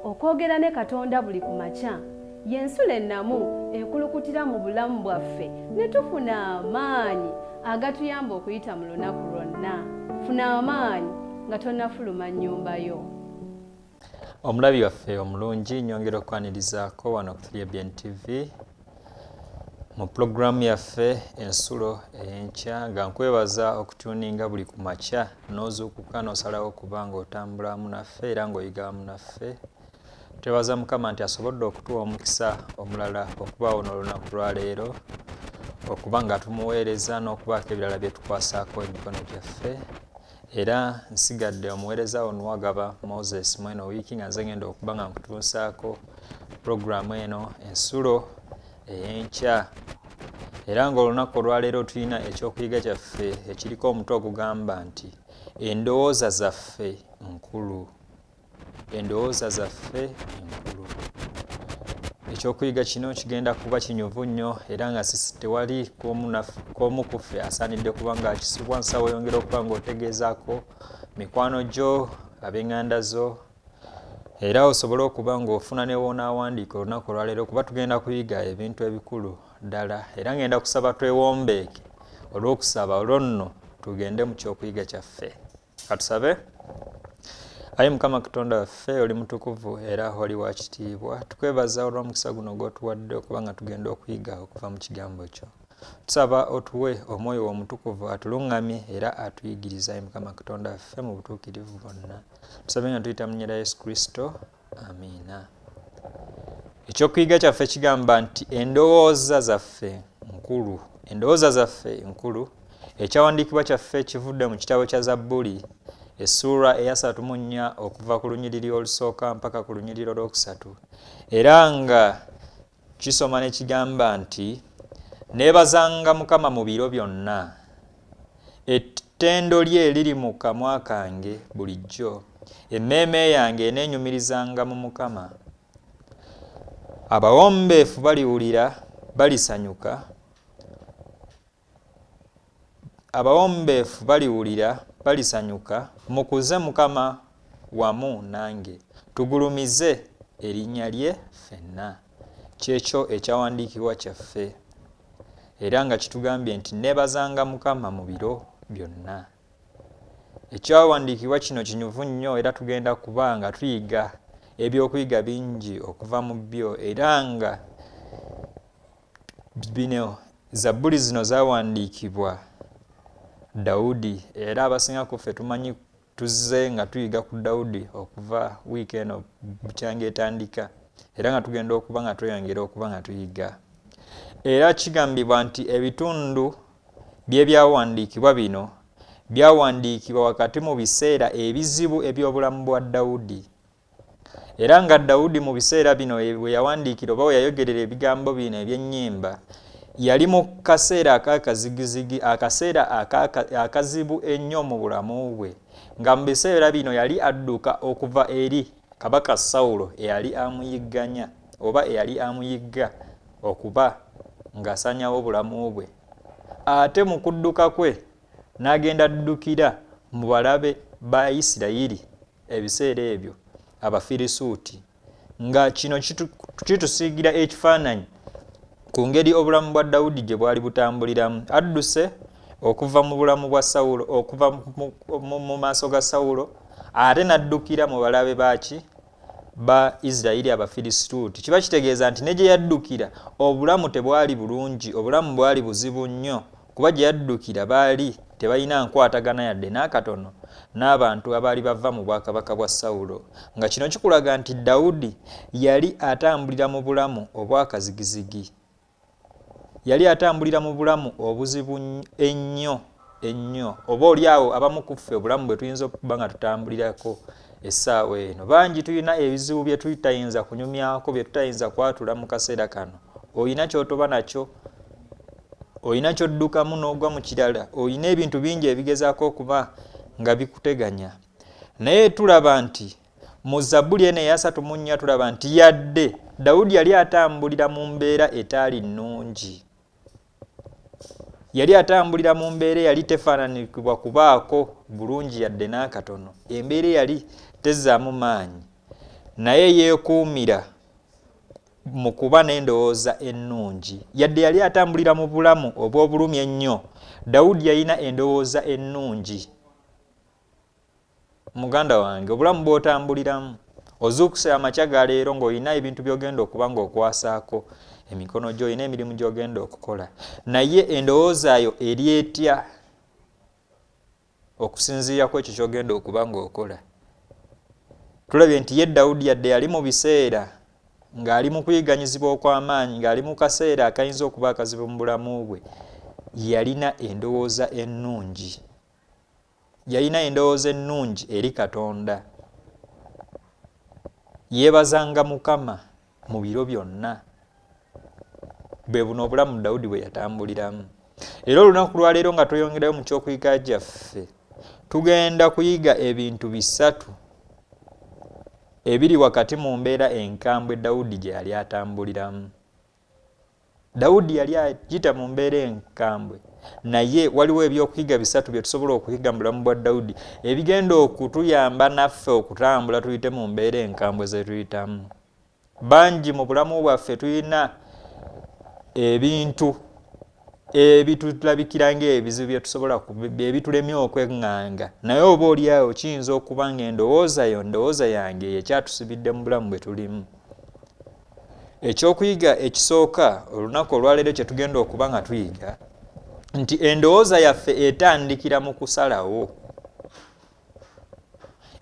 okwogera ne Katonda buli ku makya y'ensula ennamu ekulukutira mu bulamu bwaffe ne tufuna amaanyi agatuyamba okuyita mu lunaku lwonna. Funa amaanyi nga tonnafuluma nnyumba yo. Omulabi waffe omulungi, nyongera okwanirizaako wano ku Caribbean TV mu pulogulaamu yaffe ensulo ey'enkya, nga nkwebaza okutuninga buli ku makya n'ozuukuka n'osalawo okuba ng'otambula wamu naffe era ng'oyiga wamu naffe. Twebaza Mukama nti asobodde okutuwa omukisa omulala okuba wano olunaku lwa leero, okuba nga tumuweereza n'okubaako ebirala bye tukwasaako emikono gyaffe. Era nsigadde omuweereza Onuwagaba Moses mweno wiiki nga nze ngenda okuba nga nkutuusaako pulogulaamu eno ensulo ey'enkya. Era ng'olunaku olwaleero tulina ekyokuyiga kyaffe ekiriko omutwe ogugamba nti endowooza zaffe nkulu. Endowooza zaffe nkulu. Ekyokuyiga kino kigenda kuba kinyuvu nnyo era nga tewali k'omu ku ffe asaanidde kuba nga akisibwa nsawo yongera okuba ng'otegeezaako mikwano gyo, ab'eŋŋanda zo, era osobole okuba ng'ofuna ne w'onaawandiika olunaku olwaleero kuba tugenda kuyiga ebintu ebikulu ddala. Era ngenda kusaba twewombeeke olw'okusaba olwo nno tugende mu kyokuyiga kyaffe. Katusabe. Ayi Mukama Katonda waffe oli mutukuvu era oli wa kitiibwa, tukwebaza olw'omukisa guno gw'otuwadde okuba nga tugenda okuyiga okuva mu kigambo kyo. Tusaba otuwe omwoyo omutukuvu atuluŋŋamye era atuyigiriza, Ayi Mukama Katonda waffe, mu butuukirivu bwonna. Tusabe nga tuyita mu nnyera Yesu Kristo. Amiina. Ekyokuyiga kyaffe kigamba nti endowooza zaffe nkulu. Endowooza zaffe nkulu. Ekyawandiikibwa kyaffe kivudde mu kitabo kya Zabbuli essura eya 34 okuva ku lunyiriri olusooka mpaka ku lunyiriri olwokusatu. Era nga kisoma ne kigamba nti neebazanga Mukama mu biro byonna. Ettendo lye liri mu kamwa kange bulijjo. Emmeeme yange eneenyumirizanga mu Mukama. Abawombeefu baliwulira balisanyuka. Abawombeefu baliwulira balisanyuka. Mukuze Mukama wamu nange. Tugulumize erinnya lye ffenna. Kyekyo ekyawandiikibwa kyaffe. Era nga kitugambye nti neebazanga Mukama mu biro byonna. Ekyawandiikibwa kino kinyuvu nnyo era tugenda kuba nga tuyiga ebyokuyiga bingi okuva mu byo, era nga bino Zabbuli zino zaawandiikibwa Dawudi, era abasinga ku ffe tumanyi tuzze nga tuyiga ku Dawudi okuva wiiki eno bukyanga etandika, era nga tugenda okuba nga tweyongera okuba nga tuyiga. Era kigambibwa nti ebitundu by'ebyawandiikibwa bino byawandiikibwa wakati mu biseera ebizibu eby'obulamu bwa Dawudi. Era nga Dawudi mu biseera bino bwe yawandiikira oba we yayogerera ebigambo bino eby'ennyimba, yali mu kaseera ak'akazigizigi, akaseera akazibu ennyo mu bulamu bwe, nga mu biseera bino yali adduka okuva eri kabaka Sawulo eyali amuyigganya oba eyali amuyigga okuba ng'asanyawo obulamu bwe. Ate mu kudduka kwe n'agenda addukira mu balabe ba Isirayiri ebiseera ebyo, Abafirisuuti, nga kino kitusiigira ekifaananyi ku ngeri obulamu bwa Dawudi gye bwali butambuliramu. Adduse okuva mu bulamu bwa Sawulo, okuva mu maaso ga Sawulo, ate n'addukira mu balabe baaki ba Isirayiri Abafirisuuti. Kiba kitegeeza nti ne gye yaddukira obulamu tebwali bulungi, obulamu bwali buzibu nnyo, kuba gye yaddukira baali tebalina nkwatagana yadde n'akatono n'abantu abaali bava mu bwakabaka bwa Sawulo. Nga kino kikulaga nti Dawudi yali atambulira mu bulamu obwakazigizigi. Yali atambulira mu bulamu obuzibu ennyo ennyo. Oba oliawo abamu ku ffe obulamu bwe tuyinza okuba nga tutambulirako essaawa eno. Bangi tulina ebizibu bye tutayinza kunyumyako, bye tutayinza kwatula mu kaseera kano. Oyina ky'otoba nakyo, oyina ky'oddukamu n'ogwa mu kirala, oyina ebintu bingi ebigezaako okuba nga bikuteganya. Naye tulaba nti mu Zabbuli eno eya 34 tulaba nti yadde Dawudi yali atambulira mu mbeera etaali nnungi. Yali atambulira mu mbeera yali tefaananikibwa kubaako bulungi yadde n'akatono. Embeera yali tezzaamu maanyi. naye yeekuumira mu kuba n'endowooza ennungi. Yadde yali atambulira mu bulamu obw'obulumi ennyo, Dawudi yalina endowooza ennungi. Muganda wange, obulamu bw'otambuliramu ozuukuse amakya ga leero ng'olina ebintu by'ogenda okuba ng'okwasaako emikono gyo, olina emirimu gy'ogenda okukola, naye endowooza yo eri etya okusinziira ku ekyo ky'ogenda okuba ng'okola. Tulabye nti ye Dawudi yadde yali mu biseera ng'ali mu kuyiganyizibwa okw'amaanyi, ng'ali mu kaseera akayinza okuba akazibu mu bulamu bwe, yalina endowooza ennungi. Yalina endowooza ennungi eri Katonda. Yeebazanga Mukama mu biro byonna. Bwe buno obulamu Dawudi bwe yatambuliramu. Era olunaku lwa leero nga tweyongerayo mu ky'okuyiga gyaffe, tugenda kuyiga ebintu bisatu ebiri wakati mu mbeera enkambwe Dawudi gye yali atambuliramu. Dawudi yali ayita mu mbeera enkambwe, naye waliwo ebyokuyiga bisatu bye tusobola okuyiga mu bulamu bwa Dawudi ebigenda okutuyamba naffe okutambula tuyite mu mbeera enkambwe ze tuyitamu. Bangi mu bulamu bwaffe tulina ebintu ebitulabikira ng'ebizibu bye tusobola ebitulemye okweŋŋanga, naye oba oliawo kiyinza okuba ng'endowooza yange ekyatusibidde mu bulamu bwe tulimu. Ekyokuyiga ekisooka olunaku olwaleero kye tugenda okuba nga tuyiga nti endowooza yaffe etandikira mu kusalawo.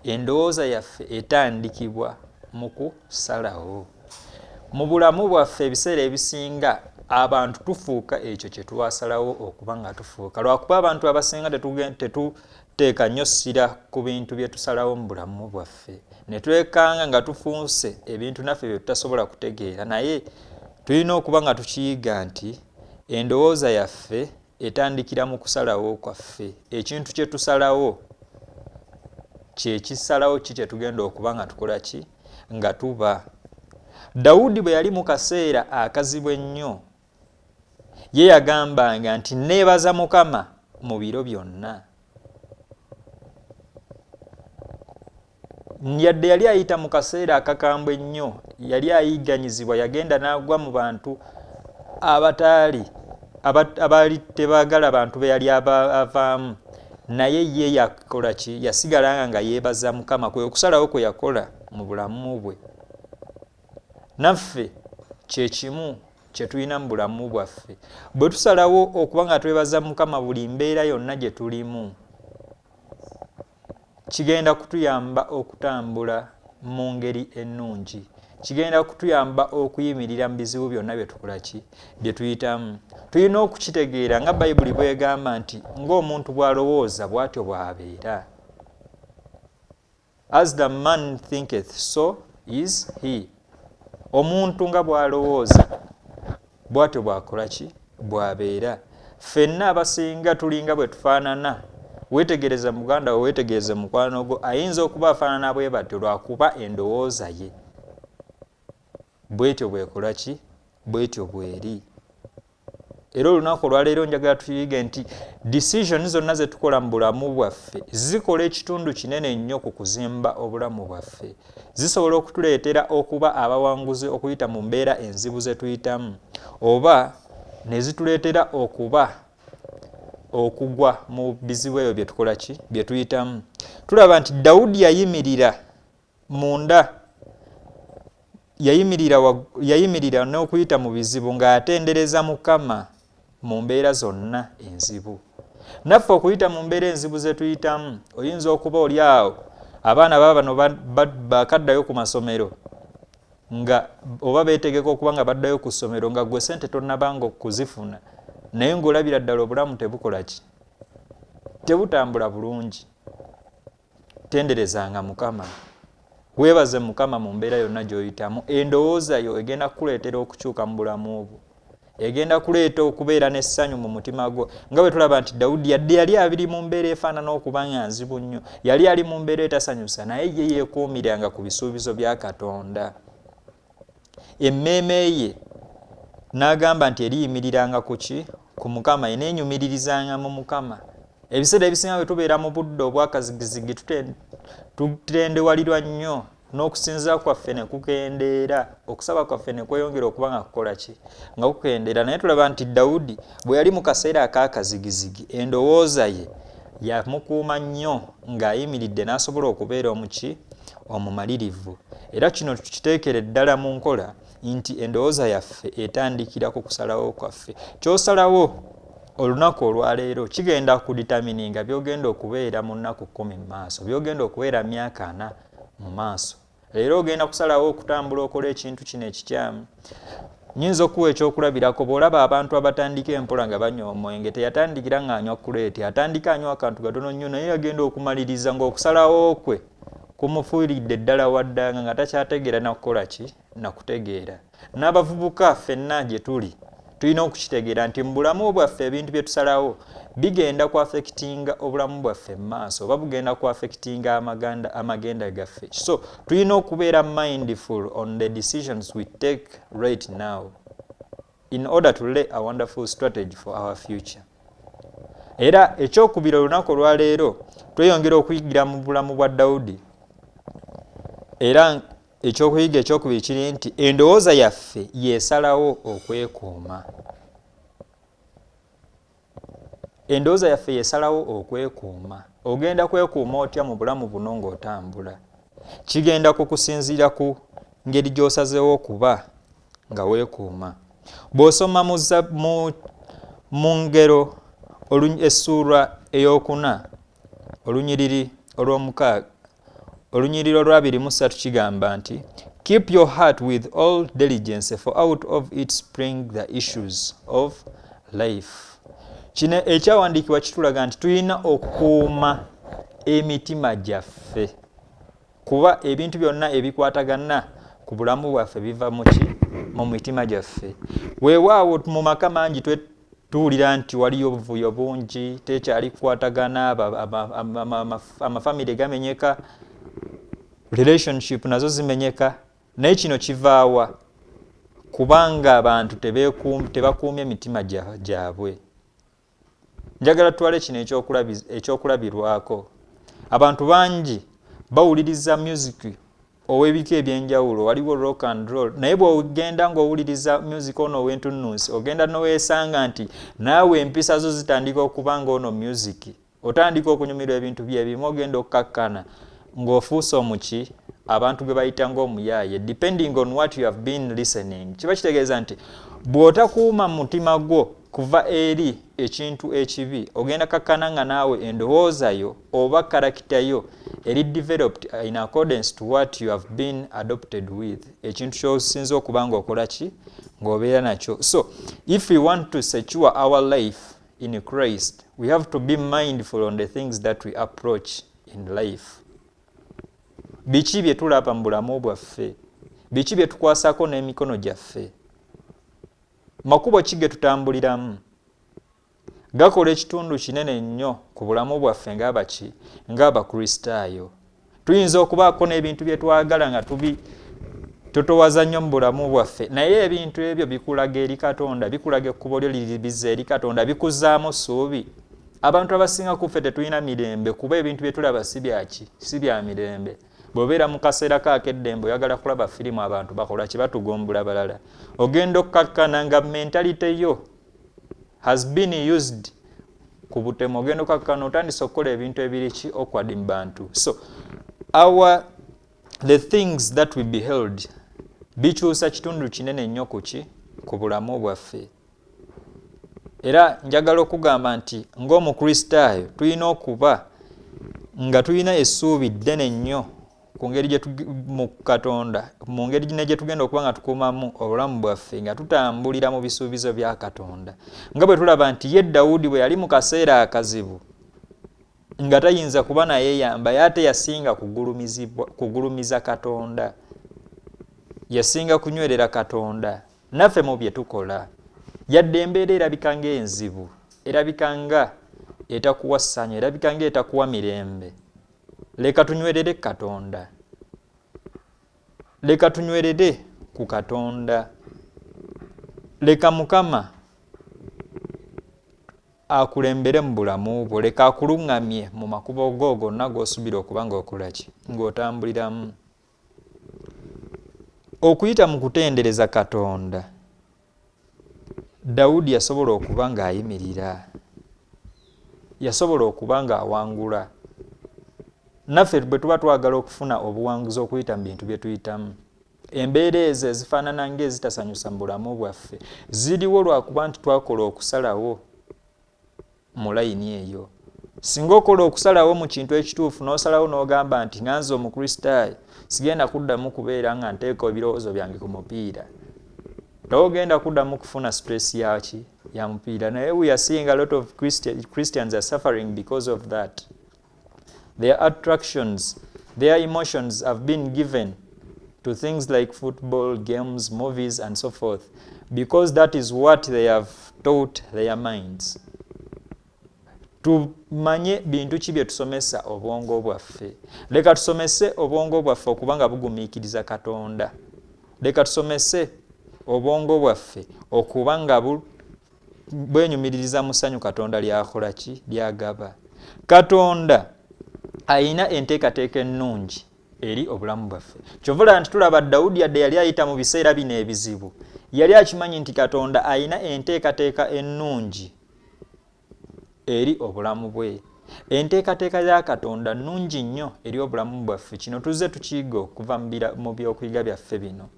Endowooza yaffe etandikibwa mu kusalawo. Mu bulamu bwaffe ebiseera ebisinga abantu tufuuka ekyo kye twasalawo okuba nga tufuuka. Lwakuba abantu abasinga tetuteeka nnyo ssira ku bintu bye tusalawo mu bulamu bwaffe, ne twekanga nga tufuuse ebintu naffe bye tutasobola kutegeera. Naye tulina okuba nga tukiyiga nti endowooza yaffe etandikira mu kusalawo kwaffe. Ekintu kye tusalawo kye kisalawo ki kye tugenda okuba nga tukola ki nga tuba. Dawudi bwe yali mu kaseera akazibu ennyo, ye yagambanga nti neebaza Mukama mu biro byonna. Yadde yali ayita mu kaseera akakambwe ennyo, yali ayigganyizibwa, yagenda n'agwa mu bantu abaali tebaagala bantu be yali avaamu, naye ye yakola ki? Yasigalanga nga yeebaza Mukama. Kwe okusalawo kwe yakola mu bulamu bwe. Naffe kye kimu kye tulina mu bulamu bwaffe. Bwe tusalawo okuba nga twebaza Mukama buli mbeera yonna gye tulimu, kigenda kutuyamba okutambula mu ngeri ennungi. Kigenda kutuyamba okuyimirira mu bizibu byonna bye tukola ki? Bye tuyitamu. Tulina okukitegeera nga Bayibuli bw'egamba nti ng'omuntu bw'alowooza bw'atyo bw'abeera. As the man thinketh, so is he. Omuntu nga bw'alowooza bw'atyo bw'akola ki? Bw'abeera. Ffenna abasinga tulinga bwe tufaanana. Weetegereza muganda wo, weetegereze mukwano gwo, ayinza okuba afaanana bwe batyo lwakuba endowooza ye bwetyo bwekola ki? Bwetyo bweri. Era olunaku olwaleero njagala tuyige nti decision zonna ze tukola mu bulamu bwaffe zikola ekitundu kinene nnyo ku kuzimba obulamu bwaffe. Zisobola okutuleetera okuba abawanguzi okuyita mu mbeera enzibu ze tuyitamu, oba ne zituleetera okugwa mu bizibu ebyo bye tukola ki? Bye tuyitamu. Tulaba nti Dawudi yayimirira munda, yayimirira n'okuyita mu bizibu ng'atendereza Mukama mu mbeera zonna enzibu. Naffe okuyita mu mbeera enzibu ze tuyitamu, oyinza okuba oli awo abaana bano bakaddayo ku masomero nga oba beetegeka okuba nga baddayo ku ssomero nga gwe ssente tonnabanga okuzifuna, naye ng'olabira ddala obulamu tebukola ki? Tebutambula bulungi. Tenderezanga Mukama. Weebaze Mukama mu mbeera yonna gy'oyitamu. Endowooza yo egenda kukuleetera okukyuka mu bulamu bwo. Egenda kuleeta okubeera n'essanyu mu mutima gwo. Nga bwe tulaba nti Dawudi yali abiri mu mbeera efaanana okuba nga nzibu nnyo. Yali ali mu mbeera etasanyusa, naye ye yeekuumiranga ku bisuubizo bya Katonda. Emmeeme ye n'agamba nti eriyimiriranga ku ki? Ku Mukama. Eneenyumiririzanga mu Mukama. Ebiseera ebisinga bwe tubeera mu budde obwakazigizigi tutendewalirwa nnyo n'okusinza kwaffe ne kukendeera okusaba kwaffe ne kweyongera okuba nga kukola ki nga kukendeera naye tulaba nti Dawudi bwe yali mu kaseera ak'akazigizigi endowooza ye yamukuuma nnyo ng'ayimiridde n'asobola okubeera omuki omumalirivu era kino tukiteekere ddala mu nkola nti endowooza yaffe etandikira ku kusalawo kwaffe ky'osalawo olunaku olwaleero kigenda kuditamininga byogenda okubeera mu nnaku 10 mu maaso byogenda okubeera myaka 4 mu maaso leero ogenda kusalawo okutambula okola ekintu kino ekikyamu nyinza okuwa ekyokulabirako bw'olaba abantu abatandika empola nga banywa omwenge teyatandikira ng'anywa kuleeti atandika anywa akantu gatono nnyo naye yagenda okumaliriza ng'okusalawo kwe kumufuiridde ddala waddanga nga takyategeera nakukola ki nakutegeera n'abavubuka ffenna gye tuli tulina okukitegeera nti mu bulamu bwaffe ebintu bye tusalawo bigenda ku affectinga obulamu bwaffe mu maaso oba bugenda ku affectinga amagenda gaffe so tulina okubeera mindful on the decisions we take right now in order to lay a wonderful strategy for our future era ekyokubira olunaku olwaleero tweyongera okuyigira mu bulamu bwa Dawudi era ekyokuyiga ekyokubiri kiri nti endowooza yaffe yeesalawo okwekuuma endowooza yaffe yeesalawo okwekuuma ogenda kwekuuma otya mu bulamu buno ng'otambula kigenda kukusinziira ku ngeri gy'osazeewo okuba nga weekuuma bw'osoma mu ngero essuula ey'okuna olunyiriri olw'omukaaga olunyiriri olw'23 kigamba nti keep your heart with all diligence for out of it spring the issues of life kino ekyawandiikibwa kitulaga nti tulina okukuuma emitima gyaffe kuba ebintu byonna ebikwatagana ku bulamu bwaffe biva mu mitima gyaffe weewaawo mu maka mangi tuwulira nti waliyo obuvuyo bungi tekyali kukwatagana amafamire gamenyeka relationship nazo zimenyeka naye kino kivaawa kubanga abantu tebakuumye emitima gyabwe njagala twale kino ekyokulabirwako abantu bangi bawuliriza music ow'ebika ebyenjawulo waliwo rock and roll naye bw'ogenda ng'owuliriza music ono ow'entunnunsi ogenda noweesanga nti naawe empisa zo zitandika okuba ng'ono music otandika okunyumirwa ebintu byebimu ogenda okkakkana ng'ofuuse omuki abantu gwe bayita ng'omuyaaye depending on what you have been listening kiba kitegeeza nti bw'otakuuma mu mutima gwo kuva eri ekintu ekibi ogenda kakkana nga naawe endowooza yo oba karakita yo eri developed in accordance to what you have been adopted with ekintu ky'osinza okuba ng'okola ki ng'obeera nakyo so if we want to secure our life in Christ we have to be mindful on the things that we approach in life biki bye tulaba mu bulamu bwaffe biki bye tukwasako n'emikono gyaffe makubo kige tutambuliramu gakola ekitundu kinene nnyo ku bulamu bwaffe ng'abakristaayo tuyinza okubaako n'ebintu bye twagala nga tutowaza nnyo mu bulamu bwaffe naye ebintu ebyo bikulaga eri Katonda bikulaga ekkubo lyo liribiza eri Katonda bikuzaamu ssuubi abantu abasinga ku ffe tetulina mirembe kuba ebintu bye tulaba si bya mirembe bw'obeera mu kaseera k'akeddembe oyagala kulaba firimu abantu bakola ki batugombula balala ogenda okkakkana nga mentality yo has been used ku butemu ogenda okkakkana otandise okukola ebintu ebiri ki awkward mu bantu so the things that we beheld bikyusa kitundu kinene nnyo ku bulamu bwaffe era njagala okugamba nti ng'omukristaayo tulina okuba nga tulina essuubi ddene nnyo ku ngeri mu Katonda mu ngeri gye tugenda okuba nga tukuumamu obulamu bwaffe nga tutambulira mu bisuubizo bya Katonda nga bwe tulaba nti ye Dawudi bwe yali mu kaseera akazibu nga tayinza kuba nayeyamba ye ate yasinga kugulumiza Katonda yasinga kunywerera Katonda naffe mu bye tukola yadde embeera erabika ng'enzibu erabika nga etakuwa ssanyu erabika nga etakuwa mirembe leka tunywerere Katonda leka tunywerere ku Katonda leka Mukama akulembere mu bulamu bwo leka akuluŋŋamye mu makubo go gonna g'osuubira okuba ng'okola ki ng'otambuliramu okuyita mu kutendereza Katonda Dawudi yasobola okuba ng'ayimirira, yasobola okuba ng'awangula. Naffe bwe tuba twagala okufuna obuwanguzi okuyita mu bintu bye tuyitamu, embeera ezo ezifaanana ng'ezitasanyusa mu bulamu bwaffe ziriwo lwakuba nti twakola okusalawo mu layini eyo. Singa okola okusalawo mu kintu ekituufu n'osalawo n'ogamba nti nganze omukristaayo sigenda kuddamu kubeera nga nteeka ebirowoozo byange ku mupiira, togenda kuddamu kufuna stress yaki ya mupiira. Naye we are seeing a lot of Christians are suffering because of that. Their attractions, their emotions have been given to things like football, games, movies and so forth, because that is what they have taught their minds. Tumanye bintu ki bye tusomesa obwongo bwaffe. Leka tusomese obwongo bwaffe okuba nga bugumiikiriza Katonda. Leka tusomese obwongo bwaffe okuba nga bwenyumiririza mu ssanyu Katonda lyakola ki, lyagaba. Katonda ayina enteekateeka ennungi eri obulamu bwaffe. Kyovula nti tulaba Dawudi yadde yali ayita mu biseera bino ebizibu, yali akimanyi nti Katonda ayina enteekateeka ennungi eri obulamu bwe. Enteekateeka ya Katonda nnungi nnyo eri obulamu bwaffe. Kino tuzze tukiyiga okuva mu byokuyiga byaffe bino.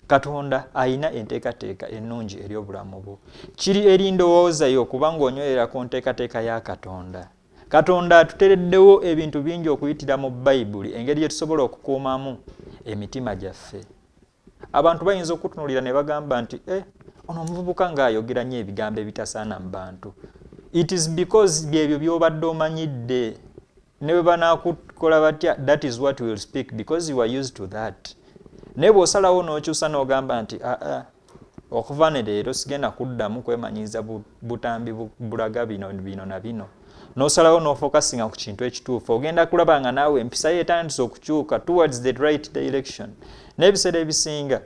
Katonda ayina enteekateeka ennungi eri obulamu bwo. Kiri eri ndowooza yo okuba ng'onywerera ku nteekateeka ya Katonda. Katonda atutereddewo ebintu bingi okuyitira mu Bayibuli, engeri gye tusobola okukuumamu emitima gyaffe. Abantu bayinza okutunuulira ne bagamba nti ono omuvubuka ng'ayogera nnyo ebigambo ebitasaana mu bantu. It is because byebyo by'obadde omanyidde. Ne bwe banaakukola batya, that is what will speak because you are used to that. Ne bw'osalawo n'okyusa n'ogamba nti okuva ne leero sigenda kuddamu kwemanyiiza butambi bulaga bino na bino. N'osalawo n'ofokasinga ku kintu ekituufu, ogenda kulaba nga naawe empisa ye etandise okukyuka towards the right direction. N'ebiseera ebisinga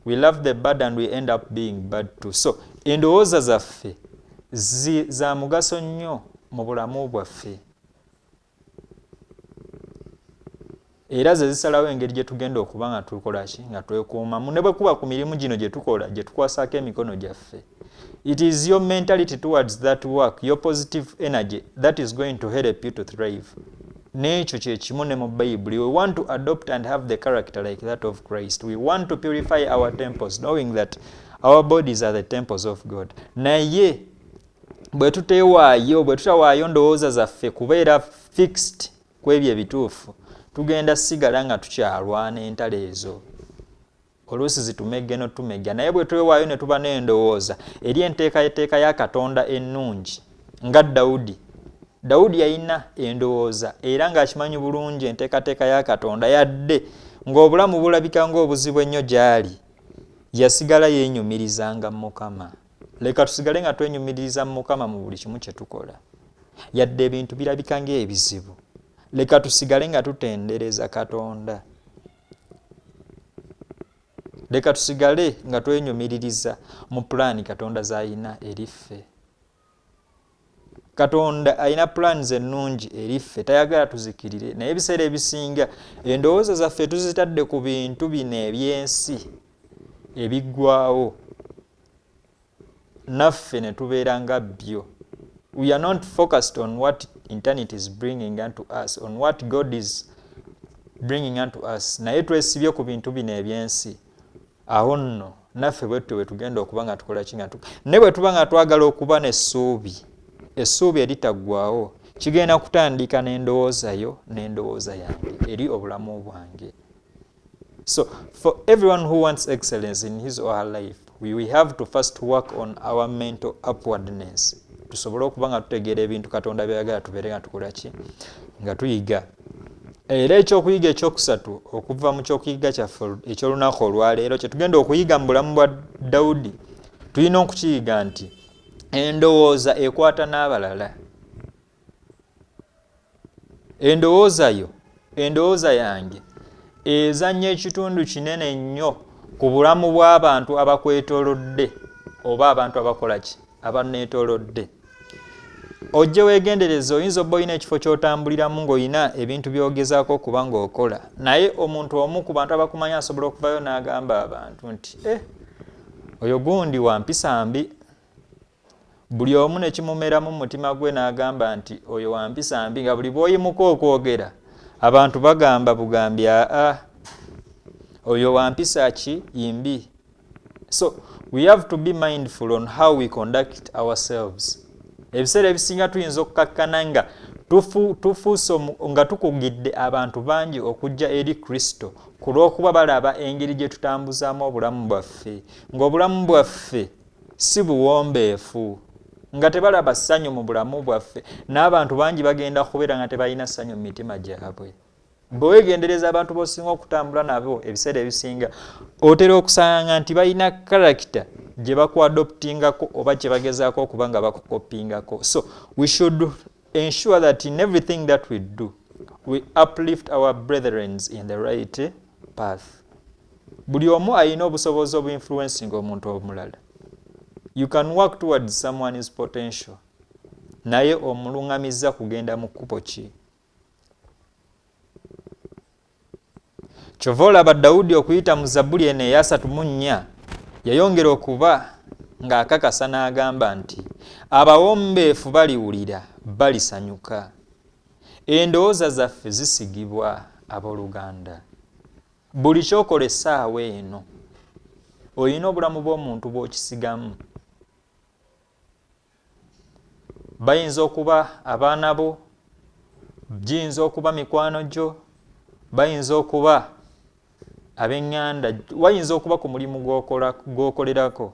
we love the bad and we end up being bad too. So endowooza zaffe za mugaso nnyo mu bulamu bwaffe, era ze zisalawo engeri gye tugenda okuba nga tukola ki, nga twekuumamu ne bwe kuba ku mirimu gino gye tukola, gye tukwasaako emikono gyaffe. It is your mentality towards that work, your positive energy, that is going to help you to thrive. N'ekyo kye kimu ne mu Bayibuli. We want to adopt and have the character like that of Christ. We want to purify our temples, knowing that our bodies are the temples of God. Naye bwe tutawaayo ndowooza zaffe kubeera fixed ku ebyo ebituufu, tugenda sigala nga tukyalwana entalo ezo. Oluusi zitumegge n'otumegga. Naye bwe twewaayo ne tuba n'endowooza eri enteekateeka ya Katonda ennungi nga Dawudi yalina endowooza era ng'akimanyi bulungi enteekateeka ya Katonda, yadde ng'obulamu bulabika ng'obuzibu ennyo gy'ali, yasigala yeenyumirizanga mu Mukama. Leka tusigale nga twenyumiririza mu Mukama mu buli kimu kye tukola, yadde ebintu birabika ng'ebizibu. Leka tusigale nga tutendereza Katonda. Leka tusigale nga twenyumiririza mu pulaani Katonda z'ayina eriffe. Katonda ayina plans ennungi eriffe, tayagala tuzikirire. Naye ebiseera ebisinga endowooza zaffe tuzitadde ku bintu bino eby'ensi ebiggwaawo, naffe ne tubeera nga byo. We are not focused on what eternity is bringing unto us, on what God is bringing unto us. Naye twesibye ku bintu bino eby'ensi. Aho nno naffe bwe tugenda okuba nga tukola kinga ne bwe tuba nga twagala okuba essuubi eritaggwaawo, kigenda kutandika n'endowooza yo n'endowooza yange eri obulamu bwange. So for everyone who wants excellence in his or her life, we have to first work on our mental upwardness. Tusobole okuba nga tutegeera ebintu Katonda byayagala tubeere nga tukola ki, nga tuyiga. Era ekyokuyiga ekyokusatu okuva mu kyokuyiga kyaffe ekyolunaku olwaleero kye tugenda okuyiga mu bulamu bwa Dawudi, tulina okukiyiga nti endowooza ekwata n'abalala. Endowooza yange ezannya ekitundu kinene nnyo ku bulamu bw'abantu abakwetoolodde oba abantu abakola ki, abanneetoolodde. ojje weegendereze oyinza obba olina ekifo ky'otambuliramu ng'olina ebintu by'ogezaako okuba ng'okola naye omuntu omu ku bantu abakumanya asobola okuvayo n'agamba abantu nti oyo gundi wa mpisa mbi. Buli omu ne kimumeramu mu mutima gwe n'agamba nti oyo wa mpisa mbi nga buli bw'oyimuka okwogera abantu bagamba bugambi oyo wa mpisa ki yimbi. So we have to be mindful on how we conduct ourselves. Ebiseera ebisinga tuyinza okukkakkana nga tufuuse nga tukugidde abantu bangi okujja eri Kristo ku lw'okuba balaba engeri gye tutambuzaamu obulamu bwaffe ng'obulamu bwaffe si buwombeefu nga tebalaba ssanyu mu bulamu bwaffe n'abantu bangi bagenda kubeera nga tebalina ssanyu mu mitima gyabwe. Bwe weegendereza abantu b'osinga okutambula nabo ebiseera ebisinga otera okusanga nti balina karakita gye bakuadoptingako oba gye bagezaako okuba nga bakukopingako. So we should ensure that in everything that we do we uplift our brethren in the right path. Buli omu alina obusobozi obuinfluencing omuntu omulala. You can work towards someone's potential naye omulungamizza kugenda mu kkubo ki. Kyova olaba Dawudi okuyita mu Zabbuli eno eya 34 yayongera okuba ng'akakasa n'agamba nti abawombeefu baliwulira balisanyuka, endowooza zaffe zisigibwa abooluganda. Buli kyokola essaawa eno olina obulamu bw'omuntu bw'okisigamu. Bayinza okuba abaana bo, giyinza okuba mikwano gyo, bayinza okuba ab'eŋŋanda, wayinza okuba ku mulimu gw'okolerako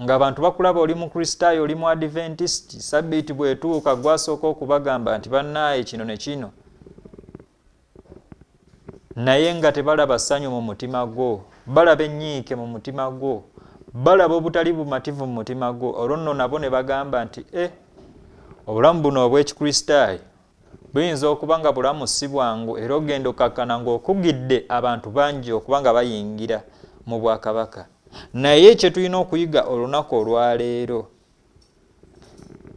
ng'abantu bakulaba oli mu Kristaayo oli mu Adventist, Sabbiiti bw'etuuka gwasooka okubagamba nti bannaaye kino ne kino, naye nga tebalaba ssanyu mu mutima gwo, balaba ennyiike mu mutima gwo, balaba obutali bumativu mu mutima gwo. Olwo nno nabo ne bagamba nti obulamu buno obw'Ekikristaayo buyinza okuba nga bulamu si bwangu era ogenda okkakkana ng'okugidde abantu bangi okuba nga bayingira mu bwakabaka. Naye kye tulina okuyiga olunaku olwaleero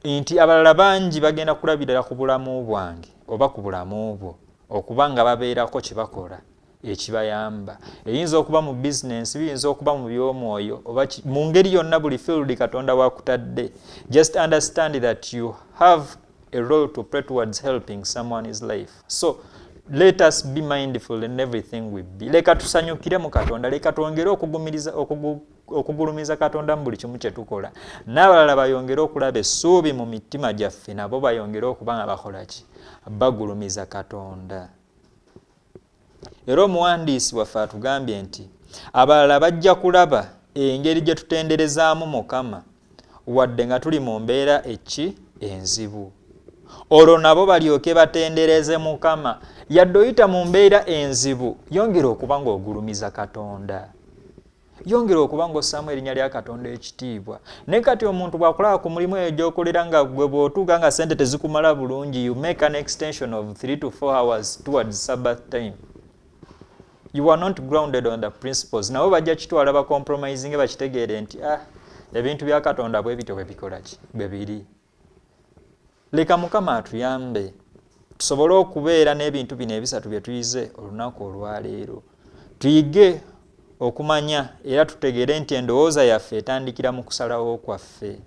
nti abalala bangi bagenda kulabirira ku bulamu bwange oba ku bulamu bwo okuba nga babeerako kye bakola ekibayamba. Eyinza okuba mu bizinensi, biyinza okuba mu by'omwoyo oba mu ngeri yonna, buli field Katonda wakutadde. Just understand that you have a role to play towards helping someone's life. So let us be mindful in everything we be. Leka tusanyukire mu Katonda, leka twongere okugulumiza Katonda mu buli kimu kye tukola. N'abalala bayongere okulaba essuubi mu mitima gyaffe, nabo bayongere okuba nga bakola ki? Bagulumiza Katonda. Era omuwandiisi waffe atugambye nti abalala bajja kulaba engeri gye tutenderezaamu Mukama wadde nga tuli mu mbeera enzibu. Olwo nabo balyoke batendereze Mukama. Yadde oyita mu mbeera enzibu, yongera okuba ng'ogulumiza Katonda, yongera okuba ng'ossaamu erinnya lya Katonda ekitiibwa. Naye kati omuntu bw'akulaba ku mulimu eyo gy'okolera nga gwe bw'otuuka nga ssente tezikumala bulungi, you make an extension of 3 to 4 hours towards Sabbath time. You are not grounded on the principles. Nabo bajja kitwala ba compromising bakitegeere nti ebintu bya Katonda bwe bityo bwe bikola ki? Bwe biri. Leka Mukama atuyambe tusobole okubeera n'ebintu bino ebisatu bye tuyize olunaku olwaleero. Tuyige okumanya era tutegeere nti endowooza yaffe etandikira mu kusalawo kwaffe.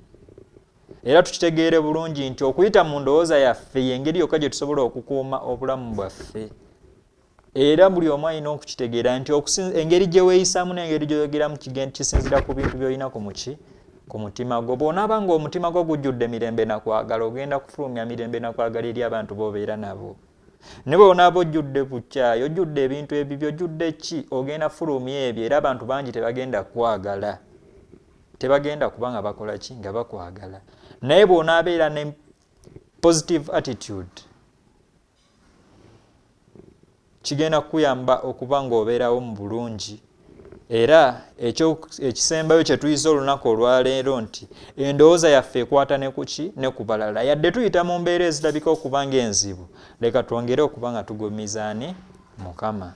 Era tukitegeere bulungi nti okuyita mu ndowooza yaffe y'engeri yokka gye tusobola okukuuma obulamu bwaffe. Era buli omu alina okukitegeera nti engeri gye weeyisaamu n'engeri gy'oyogeramu kisinziira ku bintu by'olina ku mutima gwo. Bw'onaaba ng'omutima gwo gujjudde mirembe na kwagala, ogenda kufulumya mirembe na kwagala eri abantu b'obeera nabo. Ne bw'onaaba ojjudde bukyayi, ojjudde ebintu ebibyo, ojjudde ki, ogenda fulumya ebyo era abantu bangi tebagenda kwagala. Tebagenda kuba nga bakola ki? Nga bakwagala. Naye bw'onaabeera ne positive attitude, kigenda kuyamba okuba ng'obeerawo mu bulungi. Era ekisembayo kye tuyize olunaku olwaleero nti endowooza yaffe ekwata ne ku ki? Ne ku balala. Yadde tuyita mu mbeera ezirabika okuba ng'enzibu, leka twongere okuba nga tugulumiza Mukama.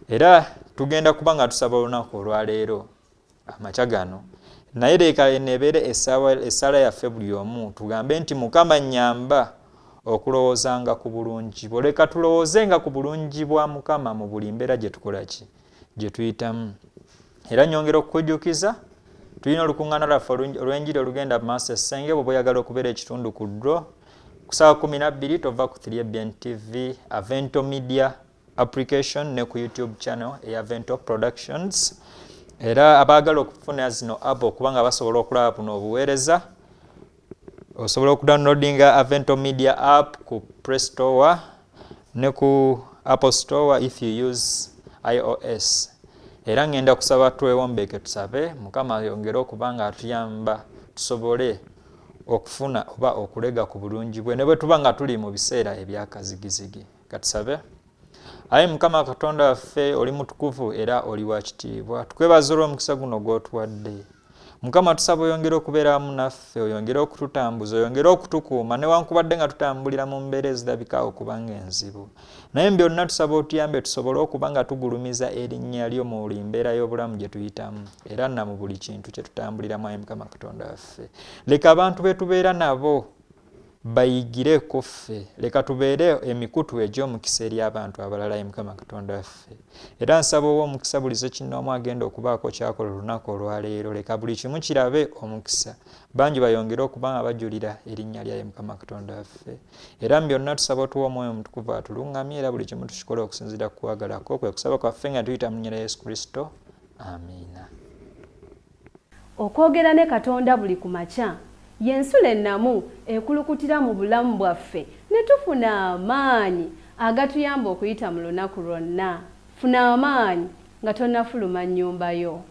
Era tugenda kuba nga tusaba olunaku olwaleero amakya gano naye leka enebeere essala yaffe buli omu tugambe nti Mukama nnyamba okulowoozanga ku bulungi bwo. Leka tulowoozenga ku bulungi bwa Mukama mu buli mbeera gye tukola ki gye tuyitamu. Era nyongera okukujjukiza tulina olukuŋŋaana lwaffe olw'enjiri olugenda mu maaso essenge bw'oba oyagala okubeera ekitundu ku dro ku ssaawa 12 tova ku 3BN TV, Avento Media application ne ku YouTube channel eya Avento Productions. Era abaagala okufuna zino app okubanga basobola okulaba buno obuweereza osobola okudownloadinga Avento Media app ku Play Store ne ku Apple Store if you use iOS. Era ngenda kusaba twewombeeke tusabe Mukama yongere okubanga atuyamba tusobole okufuna oba okulega ku bulungi bwe ne bwe tuba nga tuli mu biseera ebyakazigizigi. Katusabe. Ayi Mukama Katonda waffe oli mutukuvu era oli wa kitiibwa. Tukwebaza olw'omukisa guno gw'otuwadde. Mukama tusaba oyongere okubeera wamu naffe, oyongere okututambuza, oyongere okutukuuma newankubadde nga tutambulira mu mbeera ezirabika okuba ng'enzibu. Naye byonna tusaba otuyambe tusobole okuba nga tugulumiza erinnya lyo mu buli mbeera y'obulamu gye tuyitamu era na mu buli kintu kye tutambuliramu. Ayi Mukama Katonda waffe, leka abantu be tubeera nabo bayigire ku ffe, leka tubeere emikutu egy'omukisa eri abantu abalala. Ayi Mukama Katonda waffe, era nsaba owa omukisa buli kinnoomu agenda okubaako kyakola olunaku olwaleero, leka buli kimu kirabe omukisa, bangi bayongere okuba nga bajulira erinnya lya Mukama Katonda waffe. Era byonna tusaba otuwa Omwoyo Omutukuvu atuluŋŋamye era buli kimu tukikole okusinziira ku kwagalako kwe kusaba kwaffe nga tuyita mu nnyina Yesu Kristo. Amiina. Okwogera ne Katonda buli ku makya y'ensula ennamu ekulukutira mu bulamu bwaffe ne tufuna amaanyi agatuyamba okuyita mu lunaku lwonna. Funa amaanyi nga tonnafuluma nnyumba yo.